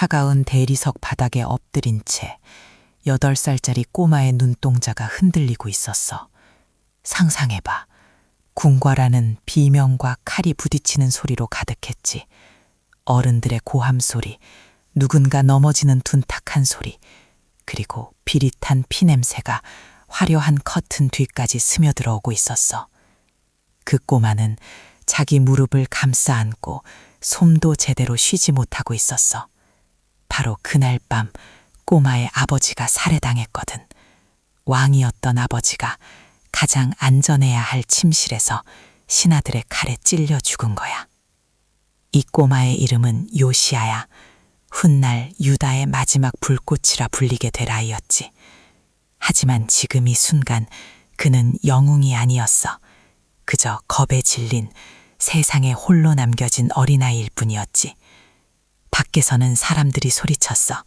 차가운 대리석 바닥에 엎드린 채 8살짜리 꼬마의 눈동자가 흔들리고 있었어. 상상해봐. 궁궐안은 비명과 칼이 부딪히는 소리로 가득했지. 어른들의 고함 소리, 누군가 넘어지는 둔탁한 소리, 그리고 비릿한 피냄새가 화려한 커튼 뒤까지 스며들어오고 있었어. 그 꼬마는 자기 무릎을 감싸 안고 솜도 제대로 쉬지 못하고 있었어. 바로 그날 밤 꼬마의 아버지가 살해당했거든. 왕이었던 아버지가 가장 안전해야 할 침실에서 신하들의 칼에 찔려 죽은 거야. 이 꼬마의 이름은 요시아야. 훗날 유다의 마지막 불꽃이라 불리게 될 아이였지. 하지만 지금 이 순간 그는 영웅이 아니었어. 그저 겁에 질린 세상에 홀로 남겨진 어린아이일 뿐이었지. 밖에서는 사람들이 소리쳤어.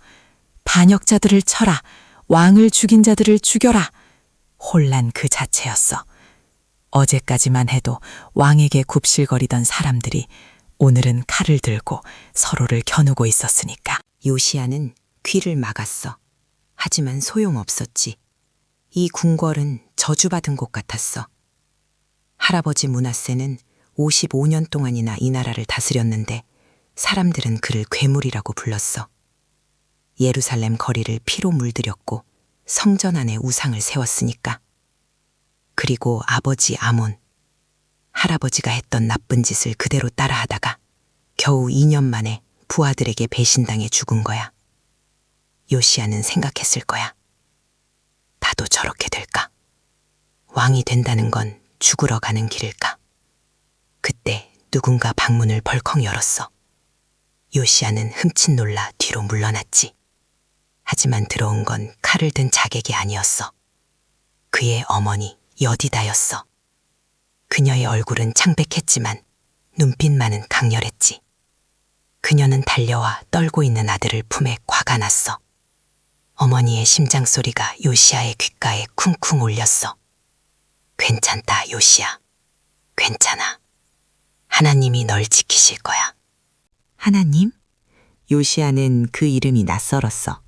반역자들을 쳐라! 왕을 죽인 자들을 죽여라! 혼란 그 자체였어. 어제까지만 해도 왕에게 굽실거리던 사람들이 오늘은 칼을 들고 서로를 겨누고 있었으니까. 요시야는 귀를 막았어. 하지만 소용없었지. 이 궁궐은 저주받은 곳 같았어. 할아버지 므낫세는 55년 동안이나 이 나라를 다스렸는데 사람들은 그를 괴물이라고 불렀어. 예루살렘 거리를 피로 물들였고 성전 안에 우상을 세웠으니까. 그리고 아버지 아몬. 할아버지가 했던 나쁜 짓을 그대로 따라하다가 겨우 2년 만에 부하들에게 배신당해 죽은 거야. 요시야는 생각했을 거야. 나도 저렇게 될까? 왕이 된다는 건 죽으러 가는 길일까? 그때 누군가 방문을 벌컥 열었어. 요시야는 흠칫 놀라 뒤로 물러났지. 하지만 들어온 건 칼을 든 자객이 아니었어. 그의 어머니 여디다였어. 그녀의 얼굴은 창백했지만 눈빛만은 강렬했지. 그녀는 달려와 떨고 있는 아들을 품에 꽉 안았어. 어머니의 심장 소리가 요시야의 귓가에 쿵쿵 울렸어. 괜찮다, 요시야. 괜찮아. 하나님이 널 지키실 거야. 하나님? 요시야는 그 이름이 낯설었어.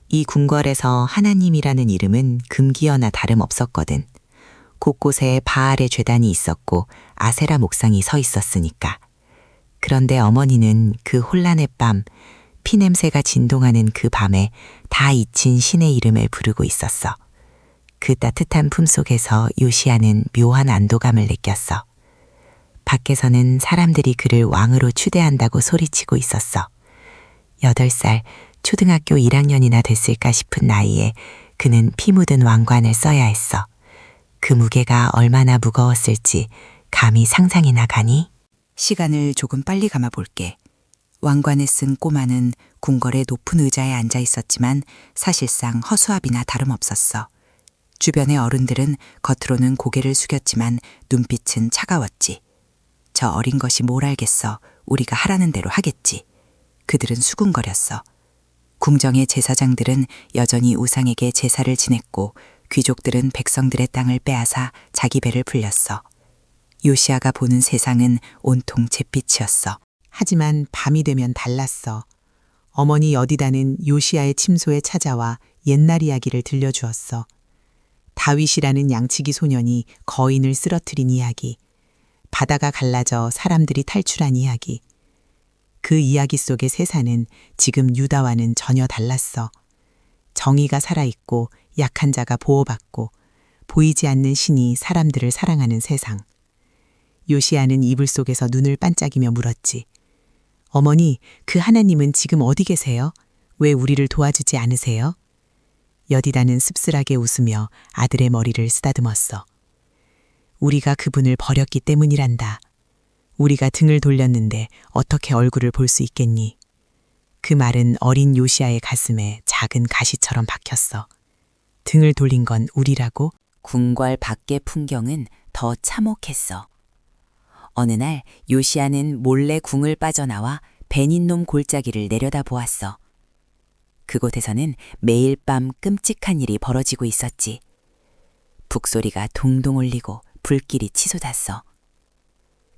이 궁궐에서 하나님이라는 이름은 금기어나 다름없었거든. 곳곳에 바알의 죄단이 있었고 아세라 목상이 서 있었으니까. 그런데 어머니는 그 혼란의 밤, 피냄새가 진동하는 그 밤에 다 잊힌 신의 이름을 부르고 있었어. 그 따뜻한 품속에서 요시야는 묘한 안도감을 느꼈어. 밖에서는 사람들이 그를 왕으로 추대한다고 소리치고 있었어. 8살, 초등학교 1학년이나 됐을까 싶은 나이에 그는 피 묻은 왕관을 써야 했어. 그 무게가 얼마나 무거웠을지 감히 상상이나 가니? 시간을 조금 빨리 감아볼게. 왕관을 쓴 꼬마는 궁궐의 높은 의자에 앉아 있었지만 사실상 허수아비나 다름없었어. 주변의 어른들은 겉으로는 고개를 숙였지만 눈빛은 차가웠지. 저 어린 것이 뭘 알겠어. 우리가 하라는 대로 하겠지. 그들은 수군거렸어. 궁정의 제사장들은 여전히 우상에게 제사를 지냈고 귀족들은 백성들의 땅을 빼앗아 자기 배를 불렸어. 요시야가 보는 세상은 온통 잿빛이었어. 하지만 밤이 되면 달랐어. 어머니 여디다는 요시야의 침소에 찾아와 옛날 이야기를 들려주었어. 다윗이라는 양치기 소년이 거인을 쓰러뜨린 이야기, 바다가 갈라져 사람들이 탈출한 이야기. 그 이야기 속의 세상은 지금 유다와는 전혀 달랐어. 정의가 살아있고 약한 자가 보호받고 보이지 않는 신이 사람들을 사랑하는 세상. 요시야는 이불 속에서 눈을 반짝이며 물었지. 어머니, 그 하나님은 지금 어디 계세요? 왜 우리를 도와주지 않으세요? 여디다는 씁쓸하게 웃으며 아들의 머리를 쓰다듬었어. 우리가 그분을 버렸기 때문이란다. 우리가 등을 돌렸는데 어떻게 얼굴을 볼 수 있겠니? 그 말은 어린 요시야의 가슴에 작은 가시처럼 박혔어. 등을 돌린 건 우리라고? 궁궐 밖의 풍경은 더 참혹했어. 어느 날 요시야는 몰래 궁을 빠져나와 베닌놈 골짜기를 내려다보았어. 그곳에서는 매일 밤 끔찍한 일이 벌어지고 있었지. 북소리가 동동 울리고 불길이 치솟았어.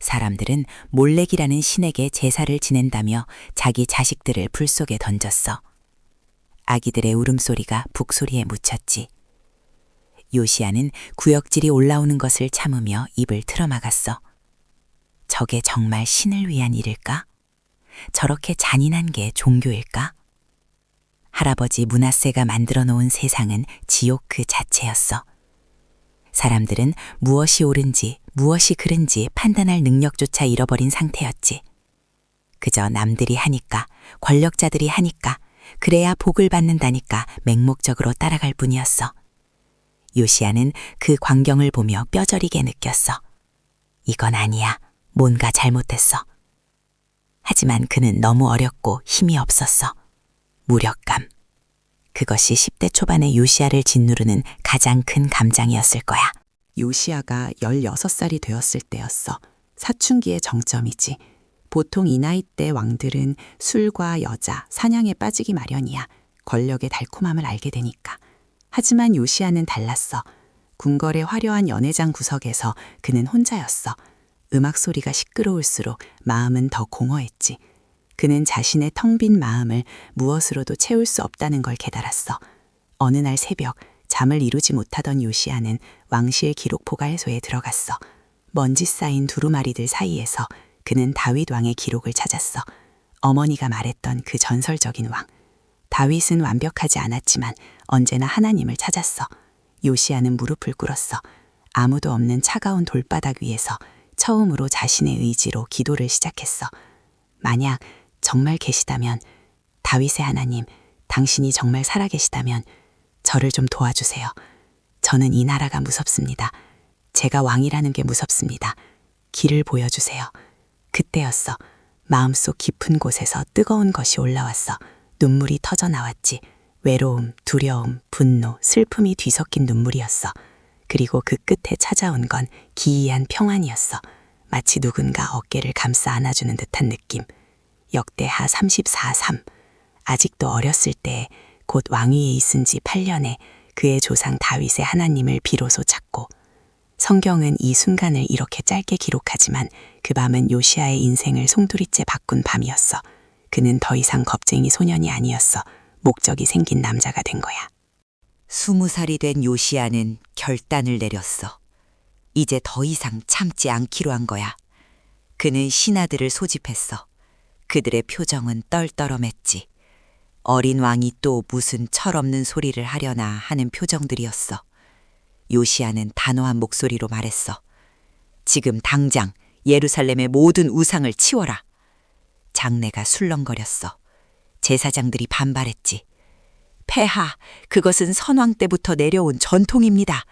사람들은 몰렉이라는 신에게 제사를 지낸다며 자기 자식들을 불 속에 던졌어. 아기들의 울음소리가 북소리에 묻혔지. 요시야는 구역질이 올라오는 것을 참으며 입을 틀어막았어. 저게 정말 신을 위한 일일까? 저렇게 잔인한 게 종교일까? 할아버지 므낫세가 만들어 놓은 세상은 지옥 그 자체였어. 사람들은 무엇이 옳은지 무엇이 그른지 판단할 능력조차 잃어버린 상태였지. 그저 남들이 하니까, 권력자들이 하니까, 그래야 복을 받는다니까 맹목적으로 따라갈 뿐이었어. 요시야는 그 광경을 보며 뼈저리게 느꼈어. 이건 아니야. 뭔가 잘못됐어. 하지만 그는 너무 어렸고 힘이 없었어. 무력감. 그것이 10대 초반의 요시야를 짓누르는 가장 큰 감장이었을 거야. 요시야가 16살이 되었을 때였어. 사춘기의 정점이지. 보통 이 나이 때 왕들은 술과 여자, 사냥에 빠지기 마련이야. 권력의 달콤함을 알게 되니까. 하지만 요시야는 달랐어. 궁궐의 화려한 연회장 구석에서 그는 혼자였어. 음악 소리가 시끄러울수록 마음은 더 공허했지. 그는 자신의 텅 빈 마음을 무엇으로도 채울 수 없다는 걸 깨달았어. 어느 날 새벽 잠을 이루지 못하던 요시야는 왕실 기록 보관소에 들어갔어. 먼지 쌓인 두루마리들 사이에서 그는 다윗 왕의 기록을 찾았어. 어머니가 말했던 그 전설적인 왕. 다윗은 완벽하지 않았지만 언제나 하나님을 찾았어. 요시야는 무릎을 꿇었어. 아무도 없는 차가운 돌바닥 위에서 처음으로 자신의 의지로 기도를 시작했어. 만약 정말 계시다면, 다윗의 하나님, 당신이 정말 살아계시다면 저를 좀 도와주세요. 저는 이 나라가 무섭습니다. 제가 왕이라는 게 무섭습니다. 길을 보여주세요. 그때였어. 마음속 깊은 곳에서 뜨거운 것이 올라왔어. 눈물이 터져 나왔지. 외로움, 두려움, 분노, 슬픔이 뒤섞인 눈물이었어. 그리고 그 끝에 찾아온 건 기이한 평안이었어. 마치 누군가 어깨를 감싸 안아주는 듯한 느낌. 역대하 34:3. 아직도 어렸을 때 곧 왕위에 있은 지 8년에 그의 조상 다윗의 하나님을 비로소 찾고, 성경은 이 순간을 이렇게 짧게 기록하지만 그 밤은 요시야의 인생을 송두리째 바꾼 밤이었어. 그는 더 이상 겁쟁이 소년이 아니었어. 목적이 생긴 남자가 된 거야. 20살이 된 요시야는 결단을 내렸어. 이제 더 이상 참지 않기로 한 거야. 그는 신하들을 소집했어. 그들의 표정은 떨떠름했지. 어린 왕이 또 무슨 철없는 소리를 하려나 하는 표정들이었어. 요시야는 단호한 목소리로 말했어. 지금 당장 예루살렘의 모든 우상을 치워라. 장내가 술렁거렸어. 제사장들이 반발했지. 폐하, 그것은 선왕 때부터 내려온 전통입니다.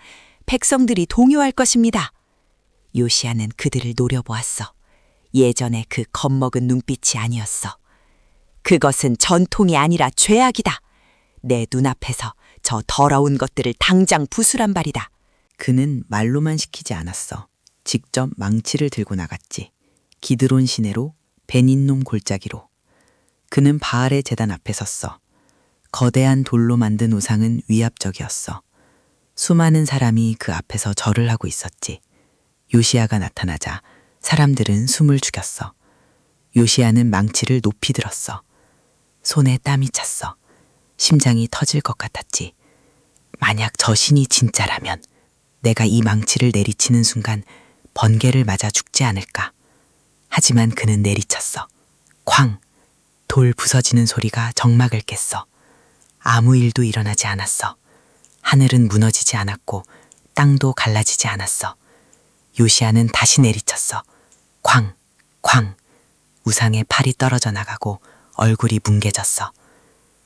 백성들이 동요할 것입니다. 요시야는 그들을 노려보았어. 예전에 그 겁먹은 눈빛이 아니었어. 그것은 전통이 아니라 죄악이다. 내 눈앞에서 저 더러운 것들을 당장 부수란 말이다. 그는 말로만 시키지 않았어. 직접 망치를 들고 나갔지. 기드론 시내로, 베닌놈 골짜기로. 그는 바알의 제단 앞에 섰어. 거대한 돌로 만든 우상은 위압적이었어. 수많은 사람이 그 앞에서 절을 하고 있었지. 요시야가 나타나자 사람들은 숨을 죽였어. 요시야는 망치를 높이 들었어. 손에 땀이 찼어. 심장이 터질 것 같았지. 만약 저 신이 진짜라면 내가 이 망치를 내리치는 순간 번개를 맞아 죽지 않을까. 하지만 그는 내리쳤어. 쾅! 돌 부서지는 소리가 정막을 깼어. 아무 일도 일어나지 않았어. 하늘은 무너지지 않았고 땅도 갈라지지 않았어. 요시야는 다시 내리쳤어. 쾅! 쾅! 우상의 팔이 떨어져 나가고 얼굴이 뭉개졌어.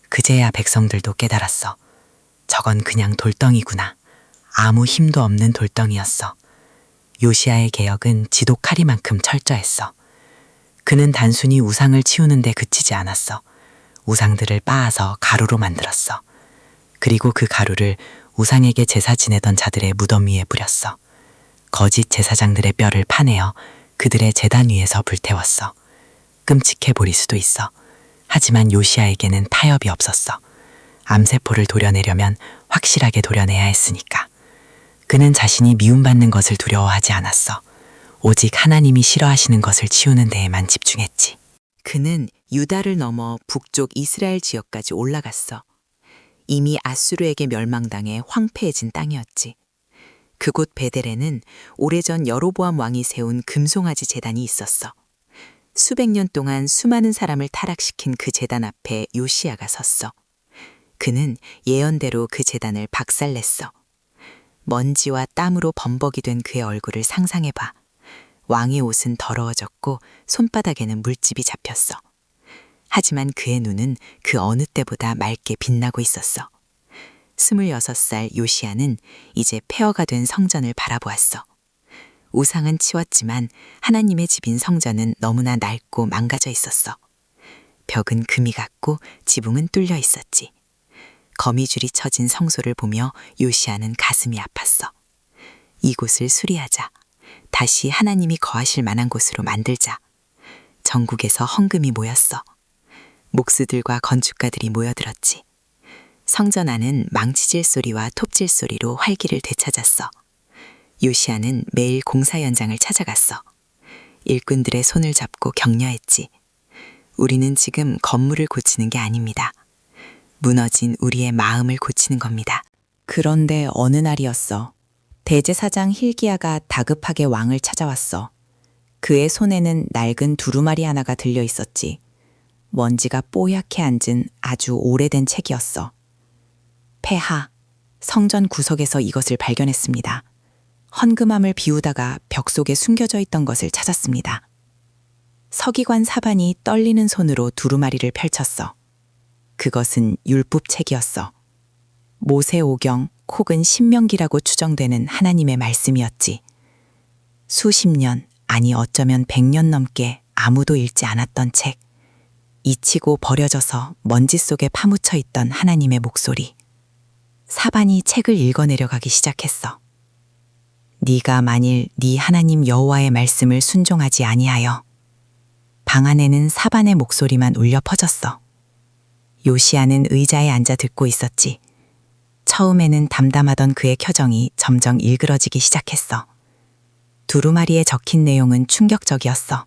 그제야 백성들도 깨달았어. 저건 그냥 돌덩이구나. 아무 힘도 없는 돌덩이였어. 요시야의 개혁은 지독하리만큼 철저했어. 그는 단순히 우상을 치우는 데 그치지 않았어. 우상들을 빻아서 가루로 만들었어. 그리고 그 가루를 우상에게 제사 지내던 자들의 무덤 위에 뿌렸어. 거짓 제사장들의 뼈를 파내어 그들의 제단 위에서 불태웠어. 끔찍해 보일 수도 있어. 하지만 요시야에게는 타협이 없었어. 암세포를 도려내려면 확실하게 도려내야 했으니까. 그는 자신이 미움받는 것을 두려워하지 않았어. 오직 하나님이 싫어하시는 것을 치우는 데에만 집중했지. 그는 유다를 넘어 북쪽 이스라엘 지역까지 올라갔어. 이미 아수르에게 멸망당해 황폐해진 땅이었지. 그곳 베델에는 오래전 여로보암 왕이 세운 금송아지 제단이 있었어. 수백 년 동안 수많은 사람을 타락시킨 그 제단 앞에 요시야가 섰어. 그는 예언대로 그 제단을 박살냈어. 먼지와 땀으로 범벅이 된 그의 얼굴을 상상해봐. 왕의 옷은 더러워졌고 손바닥에는 물집이 잡혔어. 하지만 그의 눈은 그 어느 때보다 맑게 빛나고 있었어. 26살 요시야는 이제 폐허가 된 성전을 바라보았어. 우상은 치웠지만 하나님의 집인 성전은 너무나 낡고 망가져 있었어. 벽은 금이 같고 지붕은 뚫려 있었지. 거미줄이 쳐진 성소를 보며 요시야는 가슴이 아팠어. 이곳을 수리하자. 다시 하나님이 거하실 만한 곳으로 만들자. 전국에서 헌금이 모였어. 목수들과 건축가들이 모여들었지. 성전 안은 망치질 소리와 톱질 소리로 활기를 되찾았어. 요시야는 매일 공사 현장을 찾아갔어. 일꾼들의 손을 잡고 격려했지. 우리는 지금 건물을 고치는 게 아닙니다. 무너진 우리의 마음을 고치는 겁니다. 그런데 어느 날이었어. 대제사장 힐기야가 다급하게 왕을 찾아왔어. 그의 손에는 낡은 두루마리 하나가 들려 있었지. 먼지가 뽀얗게 앉은 아주 오래된 책이었어. 폐하, 성전 구석에서 이것을 발견했습니다. 헌금함을 비우다가 벽 속에 숨겨져 있던 것을 찾았습니다. 서기관 사반이 떨리는 손으로 두루마리를 펼쳤어. 그것은 율법책이었어. 모세오경 혹은 신명기라고 추정되는 하나님의 말씀이었지. 수십 년, 아니 어쩌면 100년 넘게 아무도 읽지 않았던 책. 잊히고 버려져서 먼지 속에 파묻혀 있던 하나님의 목소리. 사반이 책을 읽어내려가기 시작했어. 네가 만일 네 하나님 여호와의 말씀을 순종하지 아니하여. 방 안에는 사반의 목소리만 울려 퍼졌어. 요시야는 의자에 앉아 듣고 있었지. 처음에는 담담하던 그의 표정이 점점 일그러지기 시작했어. 두루마리에 적힌 내용은 충격적이었어.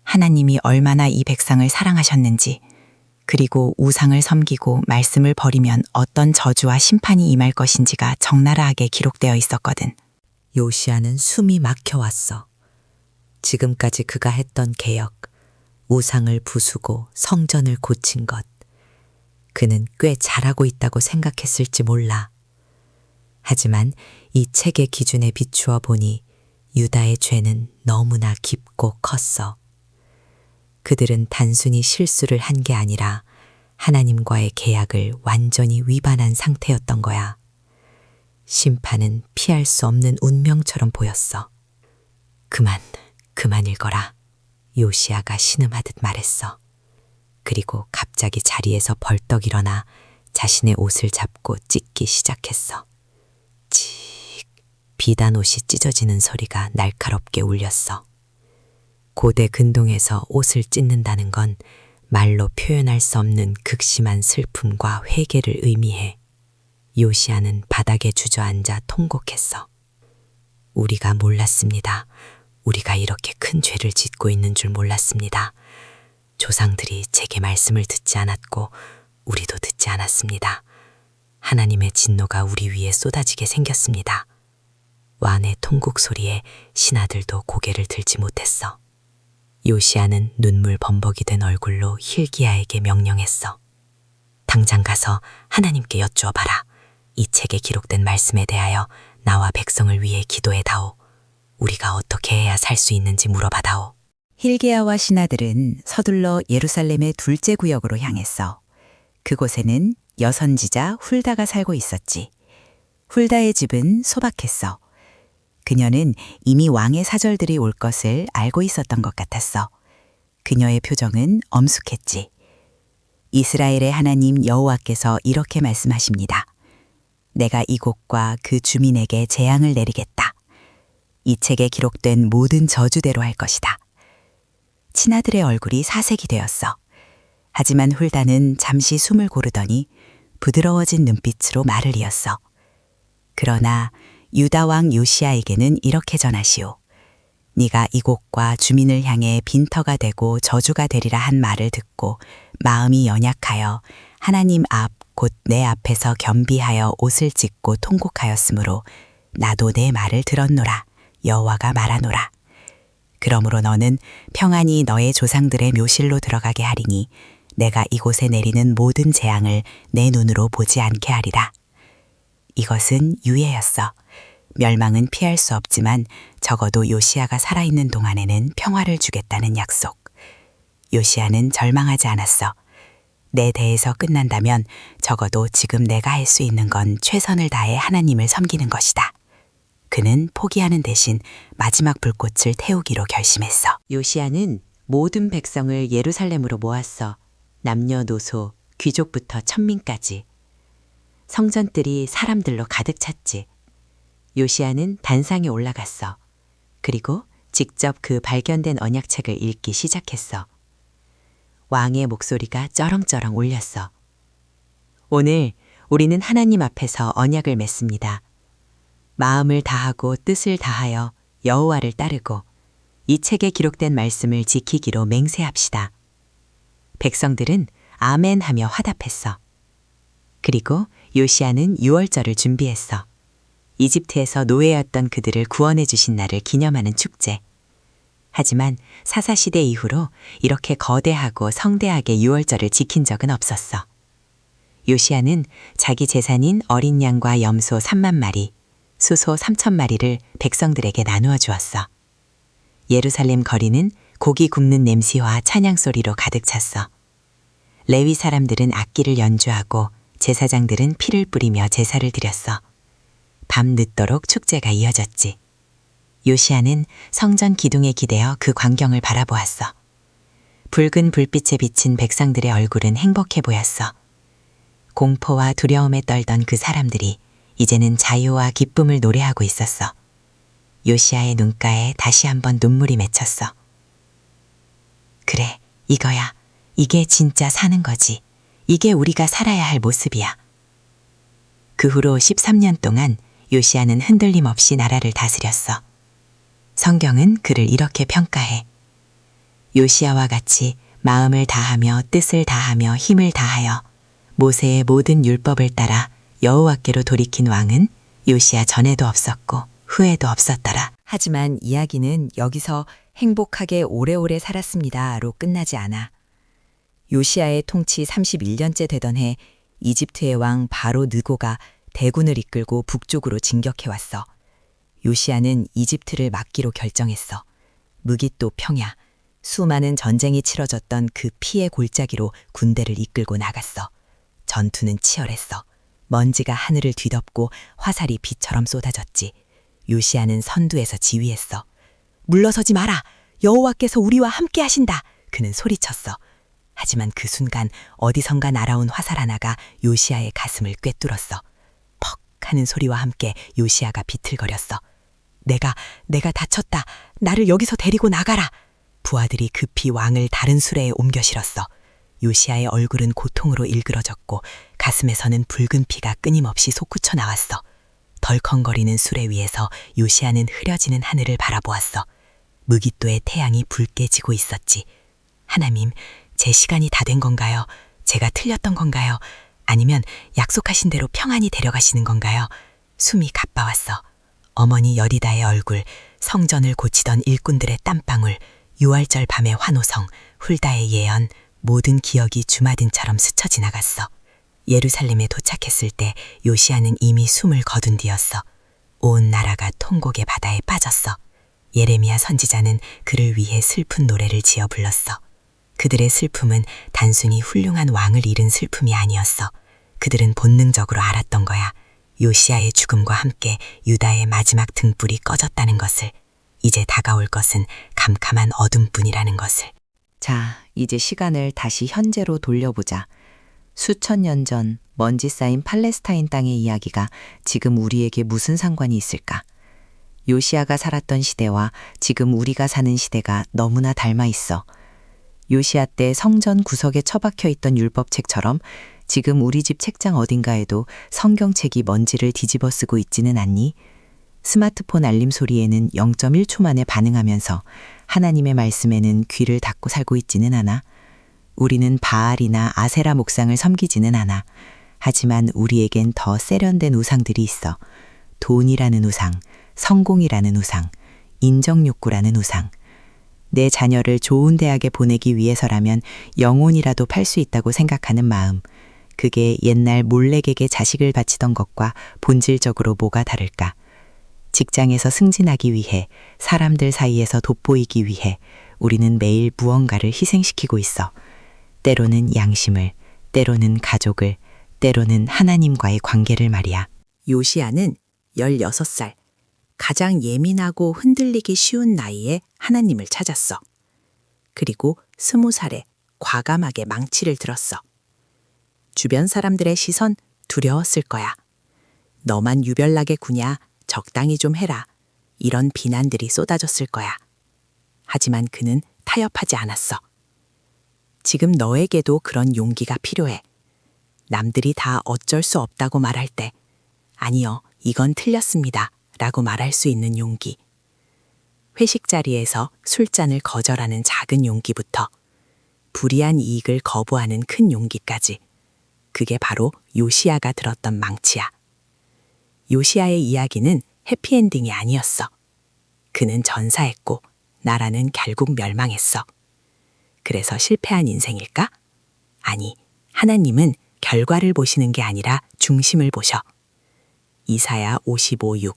하나님이 얼마나 이 백성을 사랑하셨는지, 그리고 우상을 섬기고 말씀을 버리면 어떤 저주와 심판이 임할 것인지가 적나라하게 기록되어 있었거든. 요시야는 숨이 막혀왔어. 지금까지 그가 했던 개혁, 우상을 부수고 성전을 고친 것, 그는 꽤 잘하고 있다고 생각했을지 몰라. 하지만 이 책의 기준에 비추어 보니 유다의 죄는 너무나 깊고 컸어. 그들은 단순히 실수를 한 게 아니라 하나님과의 계약을 완전히 위반한 상태였던 거야. 심판은 피할 수 없는 운명처럼 보였어. 그만 읽어라. 요시야가 신음하듯 말했어. 그리고 갑자기 자리에서 벌떡 일어나 자신의 옷을 잡고 찢기 시작했어. 칙, 비단옷이 찢어지는 소리가 날카롭게 울렸어. 고대 근동에서 옷을 찢는다는 건 말로 표현할 수 없는 극심한 슬픔과 회개를 의미해. 요시야는 바닥에 주저앉아 통곡했어. 우리가 몰랐습니다. 우리가 이렇게 큰 죄를 짓고 있는 줄 몰랐습니다. 조상들이 제게 말씀을 듣지 않았고 우리도 듣지 않았습니다. 하나님의 진노가 우리 위에 쏟아지게 생겼습니다. 완의 통곡 소리에 신하들도 고개를 들지 못했어. 요시야는 눈물 범벅이 된 얼굴로 힐기야에게 명령했어. 당장 가서 하나님께 여쭈어봐라. 이 책에 기록된 말씀에 대하여 나와 백성을 위해 기도해다오. 우리가 어떻게 해야 살 수 있는지 물어봐다오. 힐기야와 신하들은 서둘러 예루살렘의 둘째 구역으로 향했어. 그곳에는 여선지자 훌다가 살고 있었지. 훌다의 집은 소박했어. 그녀는 이미 왕의 사절들이 올 것을 알고 있었던 것 같았어. 그녀의 표정은 엄숙했지. 이스라엘의 하나님 여호와께서 이렇게 말씀하십니다. 내가 이곳과 그 주민에게 재앙을 내리겠다. 이 책에 기록된 모든 저주대로 할 것이다. 친아들의 얼굴이 사색이 되었어. 하지만 훌다는 잠시 숨을 고르더니 부드러워진 눈빛으로 말을 이었어. 그러나 유다 왕 요시야에게는 이렇게 전하시오. 네가 이곳과 주민을 향해 빈터가 되고 저주가 되리라 한 말을 듣고 마음이 연약하여 하나님 앞 곧 내 앞에서 겸비하여 옷을 찢고 통곡하였으므로 나도 내 말을 들었노라. 여호와가 말하노라. 그러므로 너는 평안히 너의 조상들의 묘실로 들어가게 하리니 내가 이곳에 내리는 모든 재앙을 내 눈으로 보지 않게 하리라. 이것은 유예였어. 멸망은 피할 수 없지만 적어도 요시야가 살아있는 동안에는 평화를 주겠다는 약속. 요시야는 절망하지 않았어. 내 대에서 끝난다면 적어도 지금 내가 할 수 있는 건 최선을 다해 하나님을 섬기는 것이다. 그는 포기하는 대신 마지막 불꽃을 태우기로 결심했어. 요시야는 모든 백성을 예루살렘으로 모았어. 남녀노소, 귀족부터 천민까지. 성전들이 사람들로 가득 찼지. 요시야는 단상에 올라갔어. 그리고 직접 그 발견된 언약책을 읽기 시작했어. 왕의 목소리가 쩌렁쩌렁 울렸어. 오늘 우리는 하나님 앞에서 언약을 맺습니다. 마음을 다하고 뜻을 다하여 여호와를 따르고 이 책에 기록된 말씀을 지키기로 맹세합시다. 백성들은 아멘 하며 화답했어. 그리고 요시야는 유월절을 준비했어. 이집트에서 노예였던 그들을 구원해 주신 날을 기념하는 축제. 하지만 사사시대 이후로 이렇게 거대하고 성대하게 유월절을 지킨 적은 없었어. 요시야는 자기 재산인 어린 양과 염소 3만 마리, 수소 3천 마리를 백성들에게 나누어 주었어. 예루살렘 거리는 고기 굽는 냄새와 찬양 소리로 가득 찼어. 레위 사람들은 악기를 연주하고 제사장들은 피를 뿌리며 제사를 드렸어. 밤 늦도록 축제가 이어졌지. 요시야는 성전 기둥에 기대어 그 광경을 바라보았어. 붉은 불빛에 비친 백성들의 얼굴은 행복해 보였어. 공포와 두려움에 떨던 그 사람들이 이제는 자유와 기쁨을 노래하고 있었어. 요시야의 눈가에 다시 한번 눈물이 맺혔어. 그래, 이거야. 이게 진짜 사는 거지. 이게 우리가 살아야 할 모습이야. 그 후로 13년 동안 요시야는 흔들림 없이 나라를 다스렸어. 성경은 그를 이렇게 평가해. 요시야와 같이 마음을 다하며 뜻을 다하며 힘을 다하여 모세의 모든 율법을 따라 여호와께로 돌이킨 왕은 요시야 전에도 없었고 후에도 없었더라. 하지만 이야기는 여기서 행복하게 오래오래 살았습니다로 끝나지 않아. 요시야의 통치 31년째 되던 해 이집트의 왕 바로 느고가 대군을 이끌고 북쪽으로 진격해왔어. 요시야는 이집트를 막기로 결정했어. 무깃도 평야, 수많은 전쟁이 치러졌던 그 피의 골짜기로 군대를 이끌고 나갔어. 전투는 치열했어. 먼지가 하늘을 뒤덮고 화살이 비처럼 쏟아졌지. 요시야는 선두에서 지휘했어. 물러서지 마라! 여호와께서 우리와 함께 하신다! 그는 소리쳤어. 하지만 그 순간 어디선가 날아온 화살 하나가 요시야의 가슴을 꿰뚫었어. 퍽 하는 소리와 함께 요시야가 비틀거렸어. 내가 다쳤다. 나를 여기서 데리고 나가라. 부하들이 급히 왕을 다른 수레에 옮겨 실었어. 요시야의 얼굴은 고통으로 일그러졌고 가슴에서는 붉은 피가 끊임없이 솟구쳐 나왔어. 덜컹거리는 수레 위에서 요시야는 흐려지는 하늘을 바라보았어. 무깃도의 태양이 붉게 지고 있었지. 하나님, 제 시간이 다 된 건가요? 제가 틀렸던 건가요? 아니면 약속하신 대로 평안히 데려가시는 건가요? 숨이 가빠왔어. 어머니 여리다의 얼굴, 성전을 고치던 일꾼들의 땀방울, 유월절 밤의 환호성, 훌다의 예언, 모든 기억이 주마등처럼 스쳐 지나갔어. 예루살렘에 도착했을 때 요시야는 이미 숨을 거둔 뒤였어. 온 나라가 통곡의 바다에 빠졌어. 예레미야 선지자는 그를 위해 슬픈 노래를 지어 불렀어. 그들의 슬픔은 단순히 훌륭한 왕을 잃은 슬픔이 아니었어. 그들은 본능적으로 알았던 거야. 요시야의 죽음과 함께 유다의 마지막 등불이 꺼졌다는 것을, 이제 다가올 것은 캄캄한 어둠뿐이라는 것을. 자, 이제 시간을 다시 현재로 돌려보자. 수천 년 전 먼지 쌓인 팔레스타인 땅의 이야기가 지금 우리에게 무슨 상관이 있을까? 요시야가 살았던 시대와 지금 우리가 사는 시대가 너무나 닮아 있어. 요시야 때 성전 구석에 처박혀 있던 율법책처럼 지금 우리 집 책장 어딘가에도 성경책이 먼지를 뒤집어 쓰고 있지는 않니? 스마트폰 알림 소리에는 0.1초 만에 반응하면서 하나님의 말씀에는 귀를 닫고 살고 있지는 않아. 우리는 바알이나 아세라 목상을 섬기지는 않아. 하지만 우리에겐 더 세련된 우상들이 있어. 돈이라는 우상, 성공이라는 우상, 인정욕구라는 우상. 내 자녀를 좋은 대학에 보내기 위해서라면 영혼이라도 팔 수 있다고 생각하는 마음. 그게 옛날 몰렉에게 자식을 바치던 것과 본질적으로 뭐가 다를까? 직장에서 승진하기 위해, 사람들 사이에서 돋보이기 위해 우리는 매일 무언가를 희생시키고 있어. 때로는 양심을, 때로는 가족을, 때로는 하나님과의 관계를 말이야. 요시야는 16살, 가장 예민하고 흔들리기 쉬운 나이에 하나님을 찾았어. 그리고 20살에 과감하게 망치를 들었어. 주변 사람들의 시선 두려웠을 거야. 너만 유별나게 구냐, 적당히 좀 해라. 이런 비난들이 쏟아졌을 거야. 하지만 그는 타협하지 않았어. 지금 너에게도 그런 용기가 필요해. 남들이 다 어쩔 수 없다고 말할 때, 아니요, 이건 틀렸습니다. 라고 말할 수 있는 용기. 회식 자리에서 술잔을 거절하는 작은 용기부터 불이한 이익을 거부하는 큰 용기까지. 그게 바로 요시야가 들었던 망치야. 요시야의 이야기는 해피엔딩이 아니었어. 그는 전사했고 나라는 결국 멸망했어. 그래서 실패한 인생일까? 아니, 하나님은 결과를 보시는 게 아니라 중심을 보셔. 이사야 55:6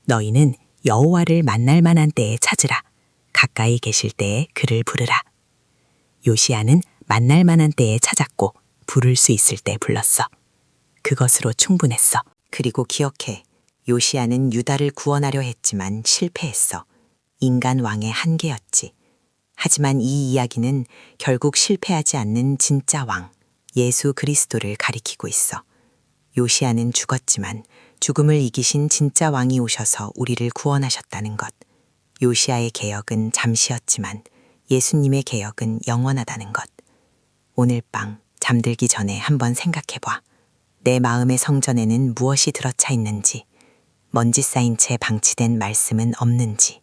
너희는 여호와를 만날 만한 때에 찾으라. 가까이 계실 때에 그를 부르라. 요시야는 만날 만한 때에 찾았고 부를 수 있을 때 불렀어. 그것으로 충분했어. 그리고 기억해. 요시야는 유다를 구원하려 했지만 실패했어. 인간 왕의 한계였지. 하지만 이 이야기는 결국 실패하지 않는 진짜 왕, 예수 그리스도를 가리키고 있어. 요시야는 죽었지만 죽음을 이기신 진짜 왕이 오셔서 우리를 구원하셨다는 것. 요시야의 개혁은 잠시였지만 예수님의 개혁은 영원하다는 것. 오늘 밤 잠들기 전에 한번 생각해봐. 내 마음의 성전에는 무엇이 들어차 있는지, 먼지 쌓인 채 방치된 말씀은 없는지,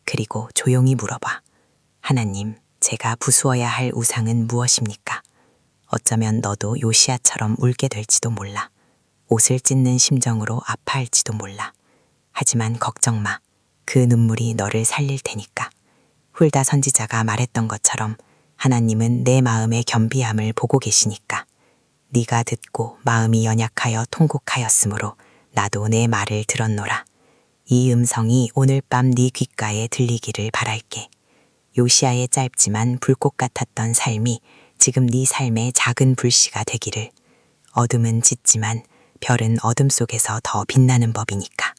그리고 조용히 물어봐. 하나님, 제가 부수어야 할 우상은 무엇입니까? 어쩌면 너도 요시야처럼 울게 될지도 몰라. 옷을 찢는 심정으로 아파할지도 몰라. 하지만 걱정 마. 그 눈물이 너를 살릴 테니까. 훌다 선지자가 말했던 것처럼 하나님은 내 마음의 겸비함을 보고 계시니까. 네가 듣고 마음이 연약하여 통곡하였으므로 나도 내 말을 들었노라. 이 음성이 오늘 밤 네 귓가에 들리기를 바랄게. 요시야의 짧지만 불꽃 같았던 삶이 지금 네 삶의 작은 불씨가 되기를. 어둠은 짙지만 별은 어둠 속에서 더 빛나는 법이니까.